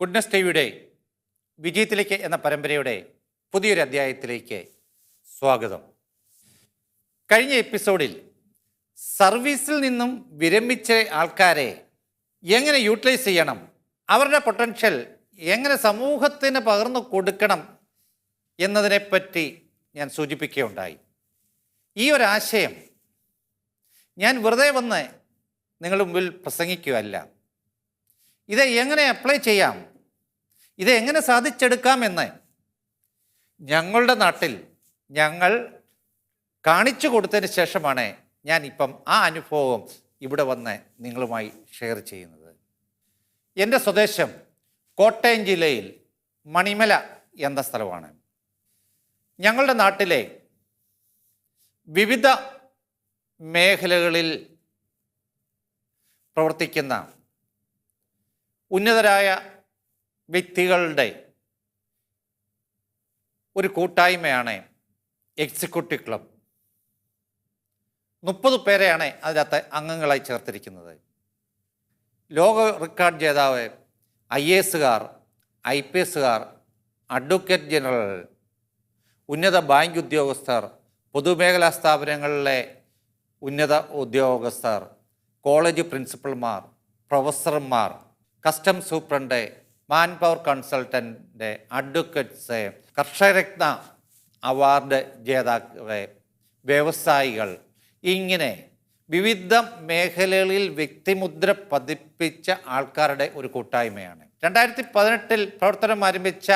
Goodness ടിവിയുടെ വിജയത്തിലേക്ക് എന്ന പരമ്പരയുടെ പുതിയൊരു അധ്യായത്തിലേക്ക് സ്വാഗതം. കഴിഞ്ഞ എപ്പിസോഡിൽ സർവീസിൽ നിന്നും വിരമിച്ച ആൾക്കാരെ എങ്ങനെ യൂട്ടിലൈസ് ചെയ്യണം, അവരുടെ പൊട്ടൻഷ്യൽ എങ്ങനെ സമൂഹത്തിന് പകർന്നു കൊടുക്കണം എന്നതിനെപ്പറ്റി ഞാൻ സൂചിപ്പിക്കുകയുണ്ടായി. ഈ ഒരാശയം ഞാൻ വെറുതെ വന്ന് നിങ്ങളുടെ മുമ്പിൽ പ്രസംഗിക്കുകയല്ല. ഇത് എങ്ങനെ അപ്ലൈ ചെയ്യാം, ഇത് എങ്ങനെ സാധിച്ചെടുക്കാമെന്ന് ഞങ്ങളുടെ നാട്ടിൽ ഞങ്ങൾ കാണിച്ചു കൊടുത്തതിന് ശേഷമാണ് ഞാനിപ്പം ആ അനുഭവം ഇവിടെ വന്ന് നിങ്ങളുമായി ഷെയർ ചെയ്യുന്നത്. എൻ്റെ സ്വദേശം കോട്ടയം ജില്ലയിൽ മണിമല എന്ന സ്ഥലമാണ്. ഞങ്ങളുടെ നാട്ടിലെ വിവിധ മേഖലകളിൽ പ്രവർത്തിക്കുന്ന ഉന്നതരായ വ്യക്തികളുടെ ഒരു കൂട്ടായ്മയാണ് എക്സിക്യൂട്ടീവ് ക്ലബ്. 30 പേരെയാണ് അതിനകത്ത് അംഗങ്ങളായി ചേർത്തിരിക്കുന്നത്. ലോക റെക്കോർഡ് ജേതാവ് IAS-കാർ, IPS-കാർ, അഡ്വക്കേറ്റ് ജനറൽ, ഉന്നത ബാങ്ക് ഉദ്യോഗസ്ഥർ, പൊതുമേഖലാ സ്ഥാപനങ്ങളിലെ ഉന്നത ഉദ്യോഗസ്ഥർ, കോളേജ് പ്രിൻസിപ്പൽമാർ, പ്രൊഫസർമാർ, custom superintendent, man power consultant, advocates, കർഷകരത്ന അവാർഡ് ജേതാക്കളെ, വ്യവസായികൾ, ഇങ്ങനെ വിവിധ മേഖലകളിൽ വ്യക്തിമുദ്ര പതിപ്പിച്ച ആൾക്കാരുടെ ഒരു കൂട്ടായ്മയാണ്. 2018 പ്രവർത്തനം ആരംഭിച്ച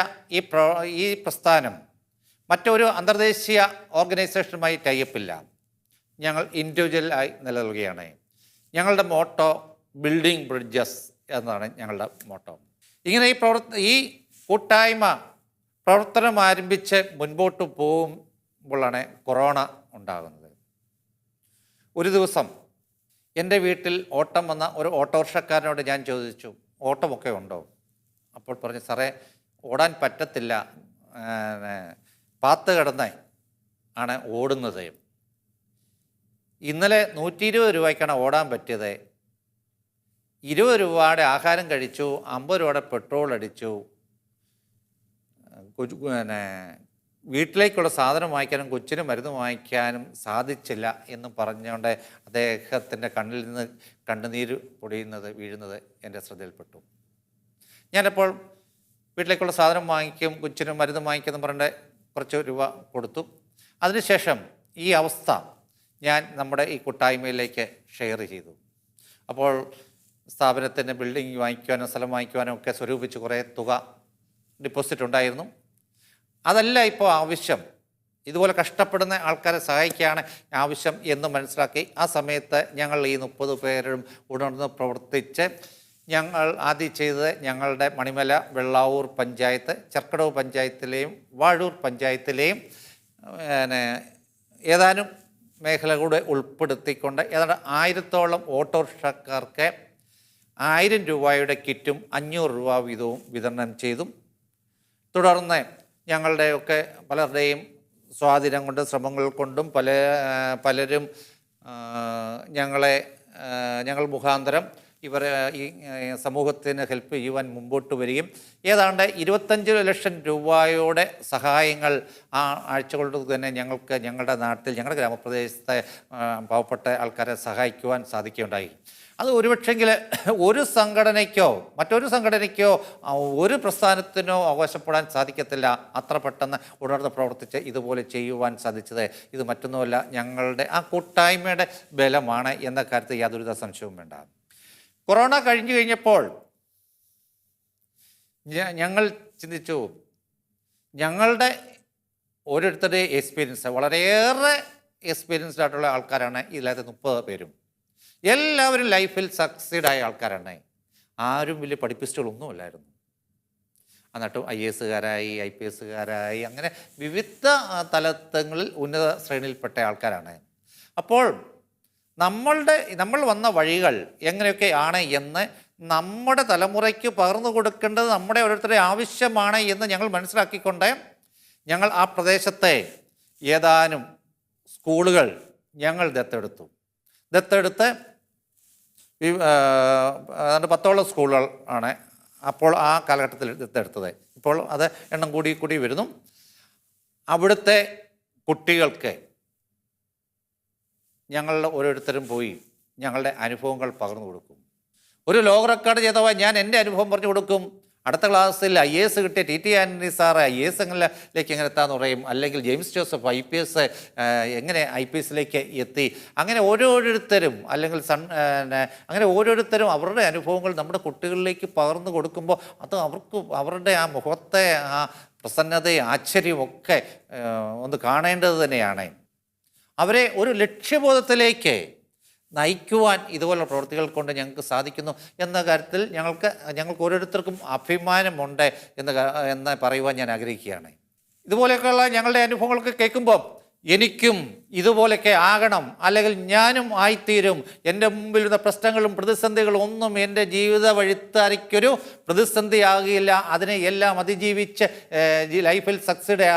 ഈ പ്രസ്ഥാനം മറ്റൊരു അന്തർദേശീയ ഓർഗനൈസേഷനുമായി ടൈപ്പില്ല. ഞങ്ങൾ ഇൻഡിവിജ്വലായി നിലനിൽക്കുകയാണ്. ഞങ്ങളുടെ മോട്ടോ ബിൽഡിംഗ് ബ്രിഡ്ജസ് എന്നാണ് ഞങ്ങളുടെ മോട്ടോ. ഇങ്ങനെ ഈ കൂട്ടായ്മ പ്രവർത്തനം ആരംഭിച്ച് മുൻപോട്ട് പോകുമ്പോഴാണ് കൊറോണ ഉണ്ടാകുന്നത്. ഒരു ദിവസം എൻ്റെ വീട്ടിൽ ഓട്ടം വന്ന ഒരു ഓട്ടോറിക്ഷക്കാരനോട് ഞാൻ ചോദിച്ചു, ഓട്ടമൊക്കെ ഉണ്ടോ? അപ്പോൾ പറഞ്ഞു, സാറേ ഓടാൻ പറ്റത്തില്ല, പാത്ത് കിടന്ന് ആണ് ഓടുന്നത്. ഇന്നലെ 120 രൂപയ്ക്കാണ് ഓടാൻ പറ്റിയത്. 20 രൂപയുടെ ആഹാരം കഴിച്ചു, 50 രൂപയുടെ പെട്രോൾ അടിച്ചു, വീട്ടിലേക്കുള്ള സാധനം വാങ്ങിക്കാനും കൊച്ചിന് മരുന്ന് വാങ്ങിക്കാനും സാധിച്ചില്ല എന്ന് പറഞ്ഞുകൊണ്ട് അദ്ദേഹത്തിൻ്റെ കണ്ണിൽ നിന്ന് കണ്ണുനീര് വീഴുന്നത് എൻ്റെ ശ്രദ്ധയിൽപ്പെട്ടു. ഞാനപ്പോൾ വീട്ടിലേക്കുള്ള സാധനം വാങ്ങിക്കും, കൊച്ചിന് മരുന്ന് വാങ്ങിക്കുമെന്ന് പറഞ്ഞിട്ട് കുറച്ച് രൂപ കൊടുത്തു. അതിനുശേഷം ഈ അവസ്ഥ ഞാൻ നമ്മുടെ ഈ കൂട്ടായ്മയിലേക്ക് ഷെയർ ചെയ്തു. അപ്പോൾ സ്ഥാപനത്തിന് ബിൽഡിംഗ് വാങ്ങിക്കുവാനോ സ്ഥലം വാങ്ങിക്കുവാനോ ഒക്കെ സ്വരൂപിച്ച് കുറേ തുക ഡിപ്പോസിറ്റ് ഉണ്ടായിരുന്നു. അതല്ല ഇപ്പോൾ ആവശ്യം, ഇതുപോലെ കഷ്ടപ്പെടുന്ന ആൾക്കാരെ സഹായിക്കുകയാണ് ആവശ്യം എന്ന് മനസ്സിലാക്കി ആ സമയത്ത് ഞങ്ങൾ ഈ 30 പേരും ഉണർന്ന് പ്രവർത്തിച്ച് ഞങ്ങൾ ആദ്യം ചെയ്തത് ഞങ്ങളുടെ മണിമല, വെള്ളാവൂർ പഞ്ചായത്ത്, ചെർക്കടവ് പഞ്ചായത്തിലെയും വാഴൂർ പഞ്ചായത്തിലെയും ഏതാനും മേഖലകളുടെ ഉൾപ്പെടുത്തിക്കൊണ്ട് ഏതാണ്ട് 1000-ഓളം ഓട്ടോറിക്ഷക്കാർക്ക് 1000 രൂപയുടെ കിറ്റും 500 രൂപ വീതവും വിതരണം ചെയ്തു. തുടർന്ന് ഞങ്ങളുടെയൊക്കെ പലരുടെയും സ്വാധീനം കൊണ്ടും ശ്രമങ്ങൾ കൊണ്ടും പലരും ഞങ്ങൾ മുഖാന്തരം ഇവർ ഈ സമൂഹത്തിന് ഹെൽപ്പ് ചെയ്യുവാൻ മുമ്പോട്ട് വരികയും ഏതാണ്ട് 25 ലക്ഷം രൂപയുടെ സഹായങ്ങൾ ആ ആഴ്ച കൊണ്ട് തന്നെ ഞങ്ങൾക്ക് ഞങ്ങളുടെ നാട്ടിൽ, ഞങ്ങളുടെ ഗ്രാമപ്രദേശത്തെ പാവപ്പെട്ട ആൾക്കാരെ സഹായിക്കുവാൻ സാധിക്കുകയുണ്ടായി. അത് ഒരുപക്ഷെങ്കിൽ ഒരു സംഘടനയ്ക്കോ മറ്റൊരു സംഘടനയ്ക്കോ ഒരു പ്രസ്ഥാനത്തിനോ അവകാശപ്പെടാൻ സാധിക്കത്തില്ല. അത്ര പെട്ടെന്ന് ഉണർന്ന് പ്രവർത്തിച്ച് ഇതുപോലെ ചെയ്യുവാൻ സാധിച്ചത് ഇത് മറ്റൊന്നുമല്ല, ഞങ്ങളുടെ ആ കൂട്ടായ്മയുടെ ബലമാണ് എന്ന കാര്യത്തിൽ യാതൊരുവിധ സംശയവും വേണ്ട. കൊറോണ കഴിഞ്ഞപ്പോൾ ഞങ്ങൾ ചിന്തിച്ചു, ഞങ്ങളുടെ ഓരോരുത്തരുടെ എക്സ്പീരിയൻസ്, വളരെയേറെ എക്സ്പീരിയൻസ്ഡ് ആയിട്ടുള്ള ആൾക്കാരാണ് ഇതിനകത്ത് 30 പേരും. എല്ലാവരും ലൈഫിൽ സക്സീഡായ ആൾക്കാരാണ്. ആരും വലിയ പഠിപ്പിസ്റ്റുകളൊന്നുമില്ലായിരുന്നു. എന്നിട്ടും IAS-കാരായി, IPS-കാരായി, അങ്ങനെ വിവിധ തലങ്ങളിൽ ഉന്നത ശ്രേണിയിൽപ്പെട്ട ആൾക്കാരാണ്. അപ്പോൾ നമ്മൾ വന്ന വഴികൾ എങ്ങനെയൊക്കെയാണ് എന്ന് നമ്മുടെ തലമുറയ്ക്ക് പകർന്നു കൊടുക്കേണ്ടത് നമ്മുടെ ഓരോരുത്തരുടെ ആവശ്യമാണ് എന്ന് ഞങ്ങൾ മനസ്സിലാക്കിക്കൊണ്ട് ഞങ്ങൾ ആ പ്രദേശത്തെ ഏതാനും സ്കൂളുകൾ ഞങ്ങൾ ദത്തെടുത്ത് ഏതാണ്ട് 10ഓളം സ്കൂളുകൾ ആണ് അപ്പോൾ ആ കാലഘട്ടത്തിൽ എടുത്തത്. ഇപ്പോൾ അത് എണ്ണം കൂടി വരുന്നു. അവിടുത്തെ കുട്ടികൾക്ക് ഞങ്ങളുടെ ഓരോരുത്തരും പോയി ഞങ്ങളുടെ അനുഭവങ്ങൾ പകർന്നു കൊടുക്കും. ഒരു ലോക റെക്കോർഡ് ചെയ്തവ ഞാൻ എൻ്റെ അനുഭവം പറഞ്ഞു കൊടുക്കും. അടുത്ത ക്ലാസ്സിൽ IAS കിട്ടിയ TT ആൻ്റണി സാറ് IAS ലേക്ക് എങ്ങനെ എത്താന്ന് പറയും. അല്ലെങ്കിൽ ജെയിംസ് ജോസഫ് IPS എങ്ങനെ IPSലേക്ക് എത്തി. അങ്ങനെ ഓരോരുത്തരും അല്ലെങ്കിൽ അങ്ങനെ ഓരോരുത്തരും അവരുടെ അനുഭവങ്ങൾ നമ്മുടെ കുട്ടികളിലേക്ക് പകർന്നു കൊടുക്കുമ്പോൾ അത് അവരുടെ ആ മുഖത്തെ ആ പ്രസന്നതയും ആശ്ചര്യമൊക്കെ ഒന്ന് കാണേണ്ടത് തന്നെയാണ്. അവരെ ഒരു ലക്ഷ്യബോധത്തിലേക്ക് നയിക്കുവാൻ ഇതുപോലുള്ള പ്രവൃത്തികൾ കൊണ്ട് ഞങ്ങൾക്ക് സാധിക്കുന്നു എന്ന കാര്യത്തിൽ ഞങ്ങൾക്ക് ഓരോരുത്തർക്കും അഭിമാനമുണ്ട് എന്ന് പറയുവാൻ ഞാൻ ആഗ്രഹിക്കുകയാണ്. ഇതുപോലെയൊക്കെയുള്ള ഞങ്ങളുടെ അനുഭവങ്ങളൊക്കെ കേൾക്കുമ്പോൾ എനിക്കും ഇതുപോലെയൊക്കെ ആകണം, അല്ലെങ്കിൽ ഞാനും ആയിത്തീരും. എൻ്റെ മുമ്പിലുള്ള പ്രശ്നങ്ങളും പ്രതിസന്ധികളും ഒന്നും എൻ്റെ ജീവിത വഴിത്താരിക്കൊരു പ്രതിസന്ധിയാകില്ല. അതിനെ എല്ലാം അതിജീവിച്ച് ലൈഫിൽ സക്സീഡ്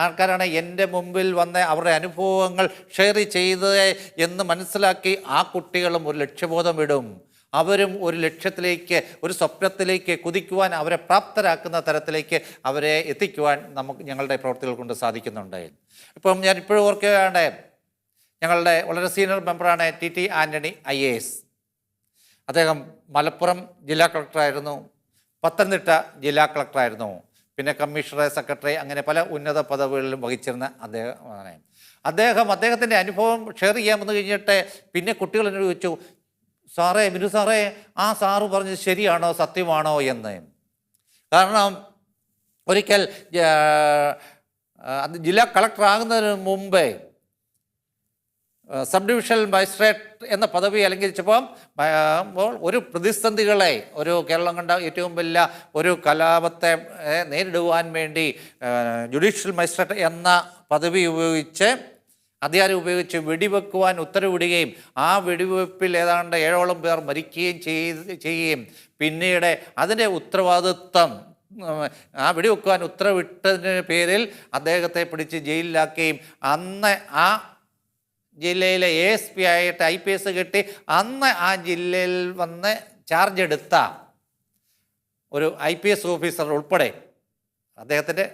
ആൾക്കാരാണ് എൻ്റെ മുമ്പിൽ വന്ന് അവരുടെ അനുഭവങ്ങൾ ഷെയർ ചെയ്തത് എന്ന് മനസ്സിലാക്കി ആ കുട്ടികളും ഒരു ലക്ഷ്യബോധം ഇടും. അവരും ഒരു ലക്ഷ്യത്തിലേക്ക്, ഒരു സ്വപ്നത്തിലേക്ക് കുതിക്കുവാൻ അവരെ പ്രാപ്തരാക്കുന്ന തരത്തിലേക്ക് അവരെ എത്തിക്കുവാൻ ഞങ്ങളുടെ പ്രവൃത്തികൾ കൊണ്ട് സാധിക്കുന്നുണ്ട്. ഇപ്പം ഞാൻ ഇപ്പോഴും ഓർക്കുകയാണ്, ഞങ്ങളുടെ വളരെ സീനിയർ മെമ്പറാണ് TT ആൻ്റണി IAS. അദ്ദേഹം മലപ്പുറം ജില്ലാ കളക്ടറായിരുന്നു, പത്തനംതിട്ട ജില്ലാ കളക്ടറായിരുന്നു, പിന്നെ കമ്മീഷണർ, സെക്രട്ടറി, അങ്ങനെ പല ഉന്നത പദവികളിലും വഹിച്ചിരുന്ന അദ്ദേഹത്തിൻ്റെ അനുഭവം ഷെയർ ചെയ്യാൻ വന്നു കഴിഞ്ഞിട്ട് പിന്നെ കുട്ടികൾ എന്നോട് ചോദിച്ചു, സാറേ, ബിനു സാറേ, ആ സാറ് പറഞ്ഞത് ശരിയാണോ, സത്യമാണോ എന്ന്. കാരണം ഒരിക്കൽ ജില്ലാ കളക്ടർ ആകുന്നതിന് മുമ്പേ സബ് ഡിവിഷണൽ മജിസ്ട്രേറ്റ് എന്ന പദവി അലങ്കരിച്ചപ്പോൾ ഒരു പ്രതിസന്ധികളെ, ഒരു കേരളം കണ്ട ഏറ്റവും വലിയ ഒരു കലാപത്തെ നേരിടുവാൻ വേണ്ടി ജുഡീഷ്യൽ മജിസ്ട്രേറ്റ് എന്ന പദവി അധികാരം ഉപയോഗിച്ച് വെടിവെക്കുവാൻ ഉത്തരവിടുകയും ആ വെടിവെപ്പിൽ ഏതാണ്ട് 7ഓളം പേർ മരിക്കുകയും ചെയ്യുകയും പിന്നീട് അതിൻ്റെ ഉത്തരവാദിത്വം ആ വെടിവെക്കുവാൻ ഉത്തരവിട്ടതിന് പേരിൽ അദ്ദേഹത്തെ പിടിച്ച് ജയിലിലാക്കുകയും അന്ന് ആ ജില്ലയിലെ ASP ആയിട്ട് IPS കിട്ടി അന്ന് ആ ജില്ലയിൽ വന്ന് ചാർജ് എടുത്ത ഒരു IPS ഓഫീസർ ഉൾപ്പെടെ അദ്ദേഹത്തിൻ്റെ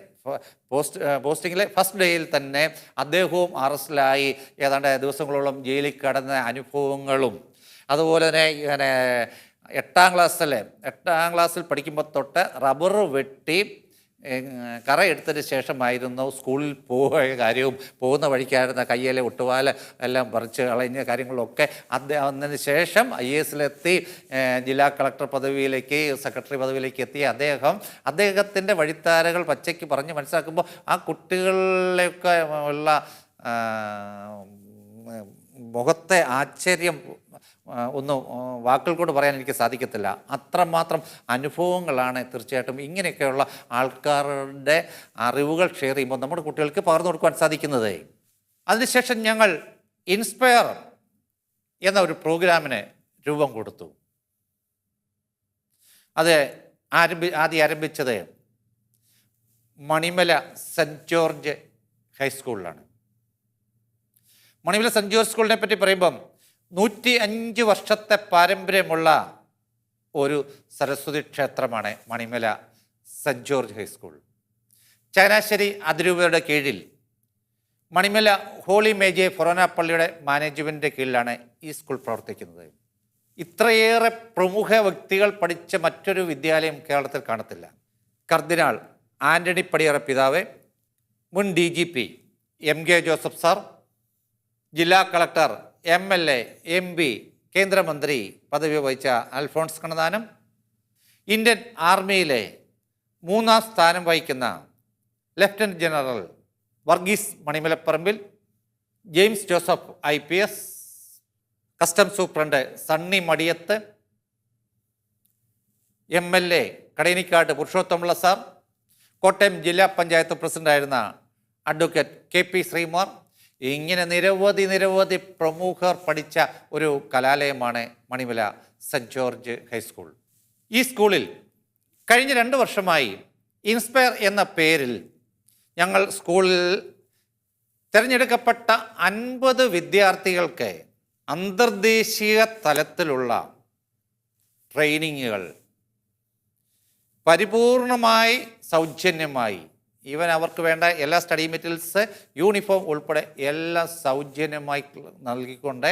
പോസ്റ്റിങ്ങിലെ ഫസ്റ്റ് ഡേയിൽ തന്നെ അദ്ദേഹവും അറസ്റ്റിലായി ഏതാണ്ട് ദിവസങ്ങളോളം ജയിലിൽ കടന്ന അനുഭവങ്ങളും, അതുപോലെ തന്നെ ഇങ്ങനെ 8ാം ക്ലാസ്സിൽ പഠിക്കുമ്പോൾ തൊട്ട് റബ്ബർ വെട്ടി കറയെടുത്തതിന് ശേഷമായിരുന്നു സ്കൂളിൽ പോയ കാര്യവും പോകുന്ന വഴിക്കായിരുന്ന കയ്യിലെ ഒട്ടുപാല എല്ലാം പറിച്ച് കളഞ്ഞ കാര്യങ്ങളൊക്കെ അതിന് ശേഷം IASലെത്തി ജില്ലാ കളക്ടർ പദവിയിലേക്ക്, സെക്രട്ടറി പദവിയിലേക്ക് എത്തിയ അദ്ദേഹത്തിൻ്റെ വഴിത്താരകൾ പച്ചയ്ക്ക് പറഞ്ഞ് മനസ്സിലാക്കുമ്പോൾ ആ കുട്ടികളിലൊക്കെ ഉള്ള മുഖത്തെ ആശ്ചര്യം ഒന്നും വാക്കുകൾ കൊണ്ട് പറയാൻ എനിക്ക് സാധിക്കത്തില്ല. അത്രമാത്രം അനുഭവങ്ങളാണ് തീർച്ചയായിട്ടും ഇങ്ങനെയൊക്കെയുള്ള ആൾക്കാരുടെ അറിവുകൾ ഷെയർ ചെയ്യുമ്പോൾ നമ്മുടെ കുട്ടികൾക്ക് പകർന്നു കൊടുക്കുവാൻ സാധിക്കുന്നത്. അതിനുശേഷം ഞങ്ങൾ ഇൻസ്പയർ എന്ന ഒരു പ്രോഗ്രാമിന് രൂപം കൊടുത്തു. അത് ആദ്യം ആരംഭിച്ചത് മണിമല സെൻറ്റ് ജോർജ് ഹൈസ്കൂളിലാണ്. മണിമല സെൻറ്റ് ജോർജ് സ്കൂളിനെ പറ്റി പറയുമ്പം 105 വർഷത്തെ പാരമ്പര്യമുള്ള ഒരു സരസ്വതി ക്ഷേത്രമാണ് Manimala Saint George high school. Changanassery അതിരൂപതയുടെ കീഴിൽ മണിമല ഹോളി മേജെ ഫൊറോന പള്ളിയുടെ മാനേജ്മെൻറ്റിൻ്റെ കീഴിലാണ് ഈ സ്കൂൾ പ്രവർത്തിക്കുന്നത്. ഇത്രയേറെ പ്രമുഖ വ്യക്തികൾ പഠിച്ച മറ്റൊരു വിദ്യാലയം കേരളത്തിൽ കാണത്തില്ല. കർദിനാൾ ആൻ്റണി പടിയറ പിതാവ്, മുൻ DGP MK ജോസഫ് സാർ, ജില്ലാ കളക്ടർ, MLA, MP, കേന്ദ്രമന്ത്രി പദവി വഹിച്ച അൽഫോൺസ് കണ്ണന്താനം, ഇന്ത്യൻ ആർമിയിലെ 3ാം സ്ഥാനം വഹിക്കുന്ന ലഫ്റ്റനൻറ്റ് ജനറൽ വർഗീസ് മണിമലപ്പറമ്പിൽ, James Joseph IPS, customs superintendent Sunny Madiyath, MLA കടയനിക്കാട് പുരുഷോത്തമുള്ള സാർ, കോട്ടയം ജില്ലാ പഞ്ചായത്ത് പ്രസിഡൻ്റായിരുന്ന അഡ്വക്കേറ്റ് KP ശ്രീകുമാർ, ഇങ്ങനെ നിരവധി പ്രമുഖർ പഠിച്ച ഒരു കലാലയമാണ് മണിമല സെൻറ്റ് ജോർജ് ഹൈസ്കൂൾ. ഈ സ്കൂളിൽ കഴിഞ്ഞ 2 വർഷമായി ഇൻസ്പയർ എന്ന പേരിൽ ഞങ്ങൾ സ്കൂളിൽ തിരഞ്ഞെടുക്കപ്പെട്ട 50 വിദ്യാർത്ഥികൾക്ക് അന്തർദേശീയ തലത്തിലുള്ള ട്രെയിനിങ്ങുകൾ പരിപൂർണമായി സൗജന്യമായി ഈവൻ അവർക്ക് വേണ്ട എല്ലാ സ്റ്റഡി മെറ്റീരിയൽസ്, യൂണിഫോം ഉൾപ്പെടെ എല്ലാം സൗജന്യമായി നൽകിക്കൊണ്ട്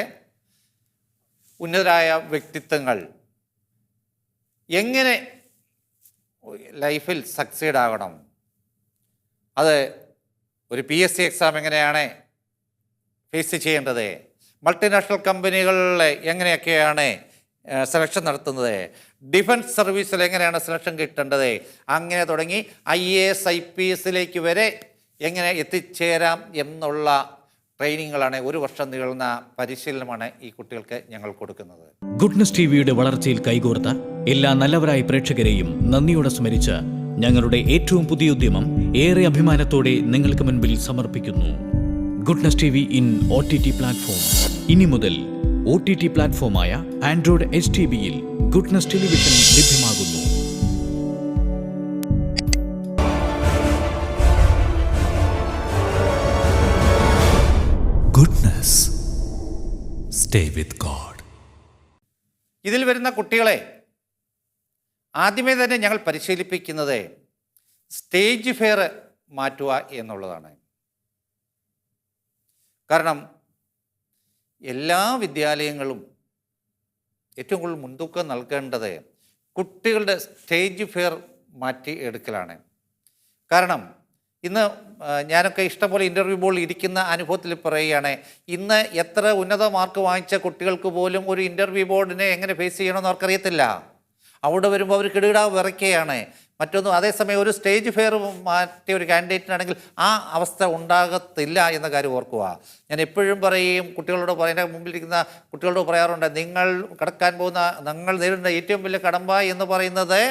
ഉന്നതരായ വ്യക്തിത്വങ്ങൾ എങ്ങനെ ലൈഫിൽ സക്സീഡ് ആകണം, അത് ഒരു PSC എക്സാം എങ്ങനെയാണ് ഫേസ് ചെയ്യേണ്ടത്, മൾട്ടിനാഷണൽ കമ്പനികളിൽ എങ്ങനെയൊക്കെയാണ് സെലക്ഷൻ നടത്തുന്നത്, ഡിഫൻസ് സർവീസിൽ എങ്ങനെയാണ് സെലക്ഷൻ കിട്ടേണ്ടത്, അങ്ങനെ തുടങ്ങി IAS IPS വരെ എങ്ങനെ എത്തിച്ചേരാം എന്നുള്ള ട്രെയിനിങ്ങുകളാണ്, 1 വർഷം നീളുന്ന പരിശീലനമാണ് ഈ കുട്ടികൾക്ക് ഞങ്ങൾ കൊടുക്കുന്നത്. ഗുഡ്നസ് ടിവിയുടെ വളർച്ചയിൽ കൈകോർത്ത എല്ലാ നല്ലവരായ പ്രേക്ഷകരെയും നന്ദിയോടെ സ്മരിച്ച് ഞങ്ങളുടെ ഏറ്റവും പുതിയ ഉദ്യമം ഏറെ അഭിമാനത്തോടെ നിങ്ങൾക്ക് മുൻപിൽ സമർപ്പിക്കുന്നു. Goodness TV in OTT platform. ഇനി മുതൽ OTT പ്ലാറ്റ്ഫോമായ ആൻഡ്രോയിഡ് HTBയിൽ ഗുഡ്നസ് ടെലിവിഷൻ ലഭ്യമാകുന്നു. Goodness. Stay with God. ഇതിൽ വരുന്ന കുട്ടികളെ ആദ്യമേ തന്നെ ഞങ്ങൾ പരിശീലിപ്പിക്കുന്നത് സ്റ്റേജ് ഫിയർ മാറ്റുക എന്നുള്ളതാണ്. കാരണം എല്ലാ വിദ്യാലയങ്ങളും ഏറ്റവും കൂടുതൽ മുൻതൂക്കം നൽകേണ്ടത് കുട്ടികളുടെ സ്റ്റേജ് ഫിയർ മാറ്റി എടുക്കലാണ്. കാരണം ഇന്ന് ഞാനൊക്കെ ഇഷ്ടംപോലെ ഇൻ്റർവ്യൂ ബോർഡിൽ ഇരിക്കുന്ന അനുഭവത്തിൽ പറയുകയാണ്, ഇന്ന് എത്ര ഉന്നത മാർക്ക് വാങ്ങിച്ച കുട്ടികൾക്ക് പോലും ഒരു ഇൻ്റർവ്യൂ ബോർഡിനെ എങ്ങനെ ഫേസ് ചെയ്യണമെന്ന് അവർക്കറിയത്തില്ല. അവിടെ വരുമ്പോൾ അവർ കിടുകിടാ വിറയ്ക്കുകയാണ്. മറ്റൊന്നും അതേസമയം ഒരു സ്റ്റേജ് ഫെയർ മാറ്റിയ ഒരു കാൻഡിഡേറ്റിനാണെങ്കിൽ ആ അവസ്ഥ ഉണ്ടാകത്തില്ല എന്ന കാര്യം ഓർക്കുക. ഞാൻ എപ്പോഴും പറയും കുട്ടികളോട് എൻ്റെ മുമ്പിലിരിക്കുന്ന കുട്ടികളോട് പറയാറുണ്ട്, നിങ്ങൾ കടക്കാൻ പോകുന്ന നിങ്ങൾ നേരിടുന്ന ഏറ്റവും വലിയ കടമ്പ എന്ന് പറയുന്നത്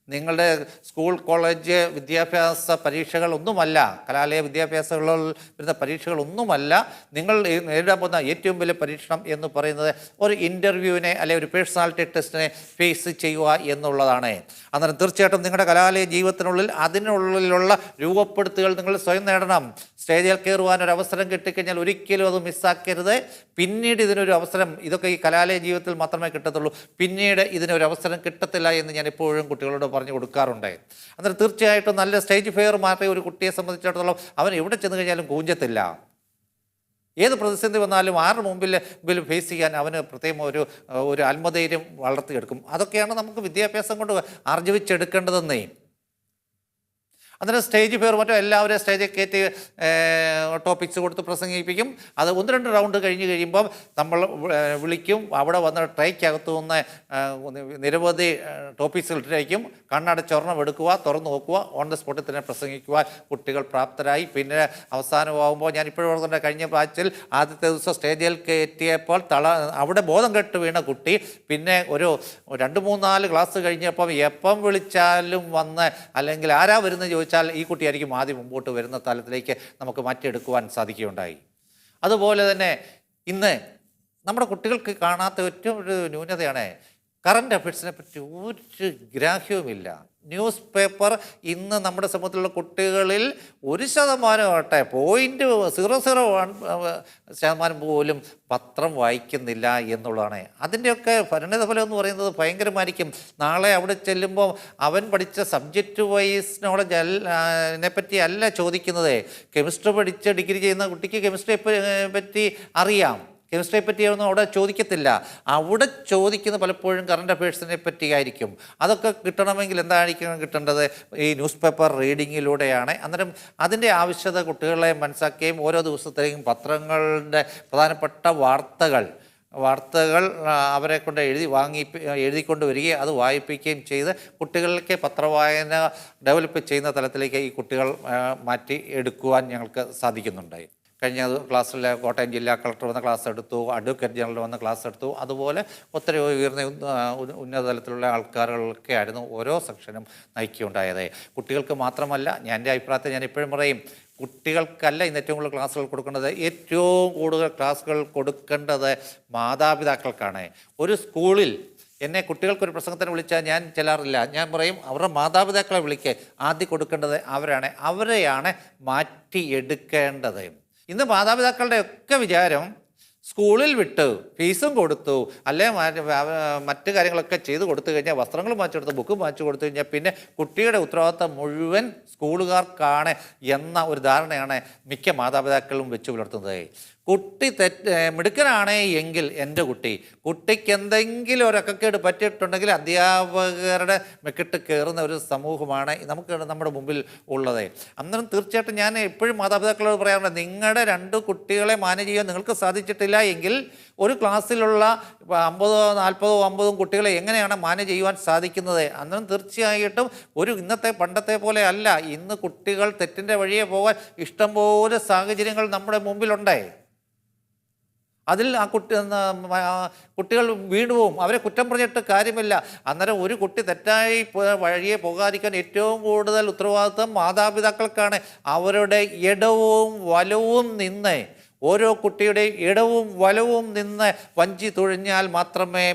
നിങ്ങളുടെ സ്കൂൾ കോളേജ് വിദ്യാഭ്യാസ പരീക്ഷകളൊന്നുമല്ല, കലാലയ വിദ്യാഭ്യാസങ്ങളിൽ വരുന്ന പരീക്ഷകളൊന്നുമല്ല. നിങ്ങൾ നേരിടാൻ പോകുന്ന ഏറ്റവും വലിയ പരീക്ഷണം എന്ന് പറയുന്നത് ഒരു ഇൻ്റർവ്യൂവിനെ അല്ലെങ്കിൽ ഒരു പേഴ്സണാലിറ്റി ടെസ്റ്റിനെ ഫേസ് ചെയ്യുക എന്നുള്ളതാണ്. അന്നേരം തീർച്ചയായിട്ടും നിങ്ങളുടെ കലാലയ ജീവിതത്തിനുള്ളിൽ അതിനുള്ളിലുള്ള രൂപപ്പെടുത്തുകൾ നിങ്ങൾ സ്വയം നേടണം. സ്റ്റേജിൽ കയറുവാൻ ഒരു അവസരം കിട്ടിക്കഴിഞ്ഞാൽ ഒരിക്കലും അത് മിസ്സാക്കരുത്. പിന്നീട് ഇതിനൊരു അവസരം, ഇതൊക്കെ ഈ കലാലയ ജീവിതത്തിൽ മാത്രമേ കിട്ടത്തുള്ളൂ, പിന്നീട് ഇതിനൊരു അവസരം കിട്ടത്തില്ല എന്ന് ഞാൻ എപ്പോഴും കുട്ടികളോട് പറഞ്ഞു കൊടുക്കാറുണ്ട്. അന്നേരം തീർച്ചയായിട്ടും നല്ല സ്റ്റേജ് ഫെയർ മാറിയ ഒരു കുട്ടിയെ സംബന്ധിച്ചിടത്തോളം അവൻ എവിടെ ചെന്ന് കഴിഞ്ഞാലും കൂഞ്ചത്തില്ല. ഏത് പ്രതിസന്ധി വന്നാലും ആരുടെ മുമ്പിൽ ഫേസ് ചെയ്യാൻ അവന് പ്രത്യേകം ഒരു ആത്മധൈര്യം വളർത്തിയെടുക്കും. അതൊക്കെയാണ് നമുക്ക് വിദ്യാഭ്യാസം കൊണ്ട് ആർജിവിച്ചെടുക്കേണ്ടതെന്നേ. അന്നേരം സ്റ്റേജ് ഫെയർ മറ്റോ എല്ലാവരും സ്റ്റേജിൽ കയറ്റി ടോപ്പിക്സ് കൊടുത്ത് പ്രസംഗിപ്പിക്കും. അത് 1-2 റൗണ്ട് കഴിഞ്ഞ് കഴിയുമ്പം നമ്മൾ വിളിക്കും. അവിടെ വന്ന് ട്രൈക്കകത്തു നിന്ന് നിരവധി ടോപ്പിക്സുകൾ ഇട്ടിരിക്കും. കണ്ണടച്ചൊരെണ്ണം എടുക്കുക, തുറന്നു നോക്കുക, ഓൺ ദ സ്പോട്ടിൽ തന്നെ പ്രസംഗിക്കുവാൻ കുട്ടികൾ പ്രാപ്തരായി. പിന്നെ അവസാനമാകുമ്പോൾ ഞാനിപ്പോഴും ഓർക്കുന്നുണ്ട്, കഴിഞ്ഞ ബാച്ചിൽ ആദ്യത്തെ ദിവസം സ്റ്റേജിൽ കയറ്റിയപ്പോൾ അവിടെ ബോധം കെട്ട് വീണ കുട്ടി പിന്നെ ഒരു 2-3-4 ക്ലാസ് കഴിഞ്ഞപ്പം എപ്പം വിളിച്ചാലും വന്ന് അല്ലെങ്കിൽ ആരാ വരുന്ന ചോദിച്ചാൽ ഈ കുട്ടിയായിരിക്കും ആദ്യം മുമ്പോട്ട് വരുന്ന തലത്തിലേക്ക് നമുക്ക് മാറ്റിയെടുക്കുവാൻ സാധിക്കുകയുണ്ടായി. അതുപോലെ തന്നെ ഇന്ന് നമ്മുടെ കുട്ടികൾക്ക് കാണാത്ത ഏറ്റവും ഒരു ന്യൂനതയാണ് കറണ്ട് അഫയേഴ്സിനെ പറ്റി ഒരു ഗ്രാഹ്യവുമില്ല. ന്യൂസ് പേപ്പർ ഇന്ന് നമ്മുടെ സമൂഹത്തിലുള്ള കുട്ടികളിൽ 1% 0.001% പോലും പത്രം വായിക്കുന്നില്ല എന്നുള്ളതാണ്. അതിൻ്റെയൊക്കെ പരിണിതഫലം എന്ന് പറയുന്നത് ഭയങ്കരമായിരിക്കും. നാളെ അവിടെ ചെല്ലുമ്പോൾ അവൻ പഠിച്ച സബ്ജക്റ്റ് വൈസ് നോളജ് പറ്റി അല്ല ചോദിക്കുന്നത്. കെമിസ്ട്രി പഠിച്ച് ഡിഗ്രി ചെയ്യുന്ന കുട്ടിക്ക് കെമിസ്ട്രിയെ പറ്റി അറിയാം, കെമിസ്ട്രിയെ പറ്റിയൊന്നും അവിടെ ചോദിക്കത്തില്ല. അവിടെ ചോദിക്കുന്നത് പലപ്പോഴും കറണ്ട് അഫയേഴ്സിനെ പറ്റിയായിരിക്കും. അതൊക്കെ കിട്ടണമെങ്കിൽ എന്തായിരിക്കും കിട്ടേണ്ടത്? ഈ ന്യൂസ് പേപ്പർ റീഡിങ്ങിലൂടെയാണ്. അന്നേരം അതിൻ്റെ ആവശ്യകത കുട്ടികളെ മനസ്സിലാക്കുകയും ഓരോ ദിവസത്തെയും പത്രങ്ങളുടെ പ്രധാനപ്പെട്ട വാർത്തകൾ അവരെ കൊണ്ട് എഴുതിക്കൊണ്ട് വരികയും അത് വായിപ്പിക്കുകയും ചെയ്ത് കുട്ടികളിലേക്ക് പത്രവായന ഡെവലപ്പ് ചെയ്യുന്ന തലത്തിലേക്ക് ഈ കുട്ടികൾ മാറ്റി എടുക്കുവാൻ ഞങ്ങൾക്ക് സാധിക്കുന്നുണ്ടായി. കഴിഞ്ഞ ക്ലാസ്സിൽ കോട്ടയം ജില്ലാ കളക്ടർ വന്ന ക്ലാസ് എടുത്തു, അഡ്വക്കേറ്റ് ജനറൽ വന്ന ക്ലാസ് എടുത്തു. അതുപോലെ ഒത്തിരി ഉയർന്ന ഉന്നത തലത്തിലുള്ള ആൾക്കാരുകളൊക്കെ ആയിരുന്നു ഓരോ സെക്ഷനും നയിക്കുകയുണ്ടായത്. കുട്ടികൾക്ക് മാത്രമല്ല, എൻ്റെ അഭിപ്രായത്തിൽ ഞാൻ എപ്പോഴും പറയും, കുട്ടികൾക്കല്ല ഇന്ന് ഏറ്റവും കൂടുതൽ ക്ലാസ്സുകൾ കൊടുക്കേണ്ടത്. ഏറ്റവും കൂടുതൽ ക്ലാസ്സുകൾ കൊടുക്കേണ്ടത് മാതാപിതാക്കൾക്കാണ്. ഒരു സ്കൂളിൽ എന്നെ കുട്ടികൾക്കൊരു പ്രസംഗത്തിന് വിളിച്ചാൽ ഞാൻ ചെല്ലാറില്ല. ഞാൻ പറയും അവരുടെ മാതാപിതാക്കളെ വിളിക്കുക. ആദ്യം കൊടുക്കേണ്ടത് അവരെയാണ് മാറ്റിയെടുക്കേണ്ടത്. ഇന്ന് മാതാപിതാക്കളുടെ ഒക്കെ വിചാരം സ്കൂളിൽ വിട്ട് ഫീസും കൊടുത്തു, അല്ലെ മറ്റു കാര്യങ്ങളൊക്കെ ചെയ്ത് കൊടുത്തു കഴിഞ്ഞാൽ, വസ്ത്രങ്ങൾ മാറ്റി കൊടുത്ത് ബുക്ക് മാറ്റി കൊടുത്തു കഴിഞ്ഞാൽ പിന്നെ കുട്ടിയുടെ ഉത്തരവാദിത്തം മുഴുവൻ സ്കൂളുകാർക്കാണ് എന്ന ഒരു ധാരണയാണ് മിക്ക മാതാപിതാക്കളും വെച്ച് പുലർത്തുന്നത്. കുട്ടി മിടുക്കനാണ് എങ്കിൽ എൻ്റെ കുട്ടിക്ക് എന്തെങ്കിലും ഒരു അക്കക്കേട് പറ്റിയിട്ടുണ്ടെങ്കിൽ അധ്യാപകരുടെ മെക്കിട്ട് കയറുന്ന ഒരു സമൂഹമാണ് നമുക്ക് നമ്മുടെ മുമ്പിൽ ഉള്ളത്. അന്നേരം തീർച്ചയായിട്ടും ഞാൻ എപ്പോഴും മാതാപിതാക്കളോട് പറയാറുണ്ട്, നിങ്ങളുടെ 2 കുട്ടികളെ മാനേജ് ചെയ്യാൻ നിങ്ങൾക്ക് സാധിച്ചിട്ടില്ല എങ്കിൽ ഒരു ക്ലാസ്സിലുള്ള 50, 40, 50 കുട്ടികളെ എങ്ങനെയാണ് മാനേജ് ചെയ്യുവാൻ സാധിക്കുന്നത്? അന്നേരം തീർച്ചയായിട്ടും ഇന്നത്തെ പണ്ടത്തെ പോലെ അല്ല. ഇന്ന് കുട്ടികൾ തെറ്റിൻ്റെ വഴിയെ പോകാൻ ഇഷ്ടംപോലെ സാഹചര്യങ്ങൾ നമ്മുടെ മുമ്പിലുണ്ട്. അതിൽ കുട്ടികൾ വീണുപോകും, അവരെ കുറ്റം പറഞ്ഞിട്ട് കാര്യമില്ല. അന്നേരം ഒരു കുട്ടി തെറ്റായി വഴിയെ പോകാതിരിക്കാൻ ഏറ്റവും കൂടുതൽ ഉത്തരവാദിത്വം മാതാപിതാക്കൾക്കാണ്. അവരുടെ ഇടവും വലവും നിന്ന്, ഓരോ കുട്ടിയുടെയും ഇടവും വലവും നിന്ന്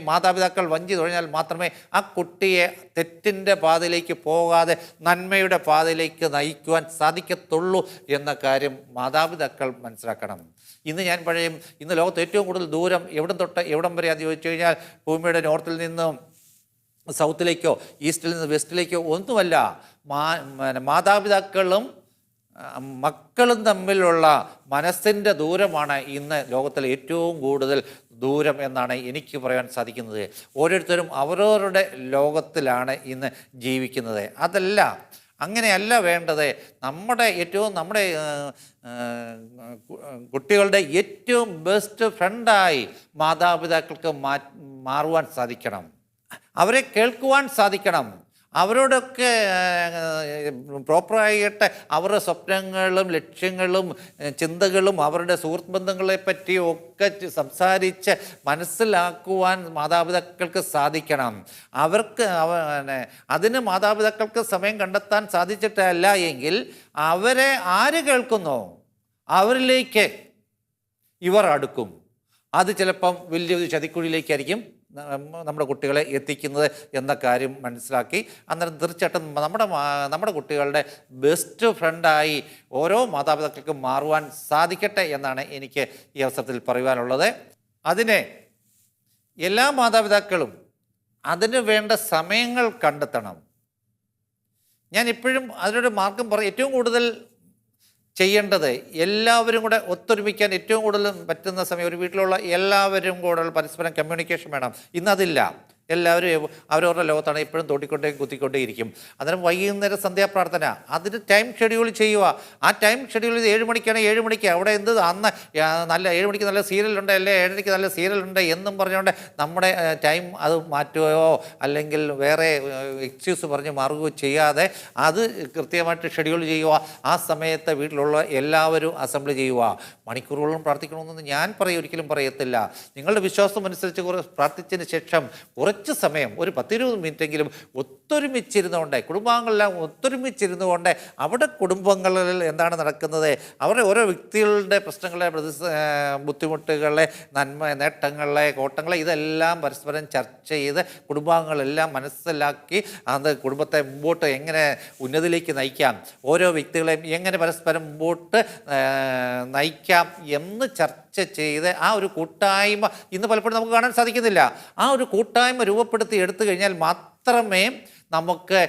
മാതാപിതാക്കൾ വഞ്ചി തുഴഞ്ഞാൽ മാത്രമേ ആ കുട്ടിയെ തെറ്റിൻ്റെ പാതയിലേക്ക് പോകാതെ നന്മയുടെ പാതയിലേക്ക് നയിക്കുവാൻ സാധിക്കത്തുള്ളൂ എന്ന കാര്യം മാതാപിതാക്കൾ മനസ്സിലാക്കണം. ഇന്ന് ലോകത്ത് ഏറ്റവും കൂടുതൽ ദൂരം എവിടം തൊട്ട് എവിടം വരെ അത് ചോദിച്ചു കഴിഞ്ഞാൽ ഭൂമിയുടെ നോർത്തിൽ നിന്നും സൗത്തിലേക്കോ ഈസ്റ്റിൽ നിന്ന് വെസ്റ്റിലേക്കോ ഒന്നുമല്ല, മാതാപിതാക്കളും മക്കളും തമ്മിലുള്ള മനസ്സിൻ്റെ ദൂരമാണ് ഇന്ന് ലോകത്തിലെ ഏറ്റവും കൂടുതൽ ദൂരം എന്നാണ് എനിക്ക് പറയാൻ സാധിക്കുന്നത്. ഓരോരുത്തരും അവരവരുടെ ലോകത്തിലാണ് ഇന്ന് ജീവിക്കുന്നത്. അങ്ങനെയല്ല വേണ്ടത്. നമ്മുടെ കുട്ടികളുടെ ഏറ്റവും ബെസ്റ്റ് ഫ്രണ്ടായി മാതാപിതാക്കൾക്ക് മാറുവാൻ സാധിക്കണം. അവരെ കേൾക്കുവാൻ സാധിക്കണം. അവരോടൊക്കെ പ്രോപ്പറായിട്ട് അവരുടെ സ്വപ്നങ്ങളും ലക്ഷ്യങ്ങളും ചിന്തകളും അവരുടെ സുഹൃത്ത് ബന്ധങ്ങളെ പറ്റിയും ഒക്കെ സംസാരിച്ച് മനസ്സിലാക്കുവാൻ മാതാപിതാക്കൾക്ക് സാധിക്കണം. അതിന് മാതാപിതാക്കൾക്ക് സമയം കണ്ടെത്താൻ സാധിച്ചിട്ടല്ല എങ്കിൽ അവരെ ആര് കേൾക്കുന്നോ അവരിലേക്ക് ഇവർ അടുക്കും. അത് ചിലപ്പം വലിയൊരു ചതിക്കുഴിയിലേക്കായിരിക്കും നമ്മുടെ കുട്ടികളെ എത്തിക്കുന്നത് എന്ന കാര്യം മനസ്സിലാക്കി അന്നേരം തീർച്ചയായിട്ടും നമ്മുടെ കുട്ടികളുടെ ബെസ്റ്റ് ഫ്രണ്ടായി ഓരോ മാതാപിതാക്കൾക്കും മാറുവാൻ സാധിക്കട്ടെ എന്നാണ് എനിക്ക് ഈ അവസരത്തിൽ പറയുവാനുള്ളത്. അതിനെ എല്ലാ മാതാപിതാക്കളും അതിന് വേണ്ട സമയങ്ങൾ കണ്ടെത്തണം. ഞാൻ ഇപ്പോഴും അതിനൊരു മാർഗം പറയും. ഏറ്റവും കൂടുതൽ ചെയ്യേണ്ടത് എല്ലാവരും കൂടെ ഒത്തൊരുമിക്കാൻ ഏറ്റവും കൂടുതൽ പറ്റുന്ന സമയം ഒരു വീട്ടിലുള്ള എല്ലാവരും കൂടെ പരസ്പരം കമ്മ്യൂണിക്കേഷൻ വേണം. ഇന്നതില്ല. എല്ലാവരും അവരവരുടെ ലോകത്താണ്, എപ്പോഴും കുത്തിക്കൊണ്ടേ ഇരിക്കും. അന്നേരം വൈകുന്നേരം സന്ധ്യാപ്രാർത്ഥന, അതിന് ടൈം ഷെഡ്യൂൾ ചെയ്യുക. ആ ടൈം ഷെഡ്യൂൾ 7 മണിക്കാണ് 7 മണിക്ക് അവിടെ അന്ന് നല്ല 7 മണിക്ക് നല്ല സീരിയലുണ്ട്, അല്ലെ 7 മണിക്ക് നല്ല സീരിയലുണ്ട് എന്നും പറഞ്ഞുകൊണ്ട് നമ്മുടെ ടൈം അത് മാറ്റുകയോ അല്ലെങ്കിൽ വേറെ എക്സ്ക്യൂസ് പറഞ്ഞ് മാറുകയോ ചെയ്യാതെ അത് കൃത്യമായിട്ട് ഷെഡ്യൂൾ ചെയ്യുക. ആ സമയത്ത് വീട്ടിലുള്ള എല്ലാവരും അസംബ്ലി ചെയ്യുക. മണിക്കൂറുകളും പ്രാർത്ഥിക്കണമെന്നൊന്നും ഞാൻ ഒരിക്കലും പറയത്തില്ല. നിങ്ങളുടെ വിശ്വാസം അനുസരിച്ച് പ്രാർത്ഥിച്ചതിന് ശേഷം കുറച്ച് സമയം, ഒരു 10-20 മിനിറ്റെങ്കിലും ഒത്തൊരുമിച്ചിരുന്നുകൊണ്ട്, കുടുംബാംഗങ്ങളെല്ലാം ഒത്തൊരുമിച്ചിരുന്നുകൊണ്ട് അവിടെ കുടുംബങ്ങളിൽ എന്താണ് നടക്കുന്നത്, അവരുടെ ഓരോ വ്യക്തികളുടെ പ്രശ്നങ്ങളെ, ബുദ്ധിമുട്ടുകളെ, നേട്ടങ്ങളെ, കോട്ടങ്ങളെ ഇതെല്ലാം പരസ്പരം ചർച്ച ചെയ്ത് കുടുംബാംഗങ്ങളെല്ലാം മനസ്സിലാക്കി അത് കുടുംബത്തെ മുമ്പോട്ട് എങ്ങനെ ഉന്നതിയിലേക്ക് നയിക്കാം, ഓരോ വ്യക്തികളെയും എങ്ങനെ പരസ്പരം മുമ്പോട്ട് നയിക്കാം എന്ന് ചർച്ച ചെയ്ത് ആ ഒരു കൂട്ടായ്മ ഇന്ന് പലപ്പോഴും നമുക്ക് കാണാൻ സാധിക്കുന്നില്ല. ആ ഒരു കൂട്ടായ്മ രൂപപ്പെടുത്തി എടുത്തു കഴിഞ്ഞാൽ മാത്രമേ നമുക്ക്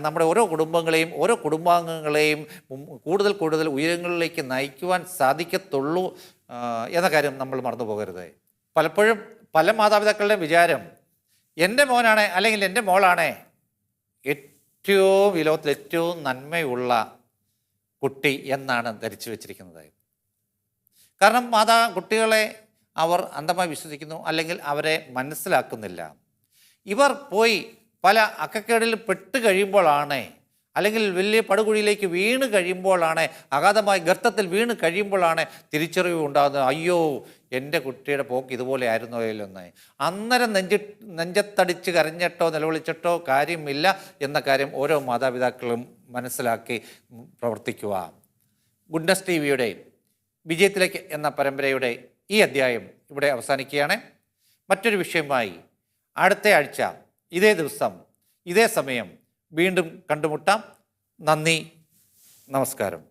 നമ്മുടെ ഓരോ കുടുംബങ്ങളെയും ഓരോ കുടുംബാംഗങ്ങളെയും കൂടുതൽ ഉയരങ്ങളിലേക്ക് നയിക്കുവാൻ സാധിക്കത്തുള്ളൂ എന്ന കാര്യം നമ്മൾ മറന്നു പോകരുത്. പലപ്പോഴും പല മാതാപിതാക്കളുടെയും വിചാരം എൻ്റെ മോനാണ് അല്ലെങ്കിൽ എൻ്റെ മോളാണ് ഏറ്റവും ലോകത്തിൽ ഏറ്റവും നന്മയുള്ള കുട്ടി എന്നാണ് ധരിച്ചു വച്ചിരിക്കുന്നത്. കാരണം കുട്ടികളെ അവർ അന്ധമായി വിശ്വസിക്കുന്നു, അല്ലെങ്കിൽ അവരെ മനസ്സിലാക്കുന്നില്ല. ഇവർ പോയി പല അക്കക്കേടിൽ പെട്ട് കഴിയുമ്പോഴാണ്, അല്ലെങ്കിൽ വലിയ പടുകുഴിയിലേക്ക് വീണ് കഴിയുമ്പോഴാണ്, അഗാധമായ ഗർത്തത്തിൽ വീണ് കഴിയുമ്പോഴാണ് തിരിച്ചറിവ് ഉണ്ടാകുന്നത്. അയ്യോ, എൻ്റെ കുട്ടിയുടെ പോക്ക് ഇതുപോലെ ആയിരുന്നോ എന്ന്. അന്നേരം നെഞ്ചത്തടിച്ച് കരഞ്ഞിട്ടോ നിലവിളിച്ചിട്ടോ കാര്യമില്ല എന്ന കാര്യം ഓരോ മാതാപിതാക്കളും മനസ്സിലാക്കി പ്രവർത്തിക്കുക. ഗുഡ്നസ് ടിവിയുടെ വിജയത്തിലേക്ക് എന്ന പരമ്പരയുടെ ഈ അധ്യായം ഇവിടെ അവസാനിക്കുകയാണ്. മറ്റൊരു വിഷയമായി അടുത്ത ആഴ്ച ഇതേ ദിവസം ഇതേ സമയം വീണ്ടും കണ്ടുമുട്ടാം. നന്ദി, നമസ്കാരം.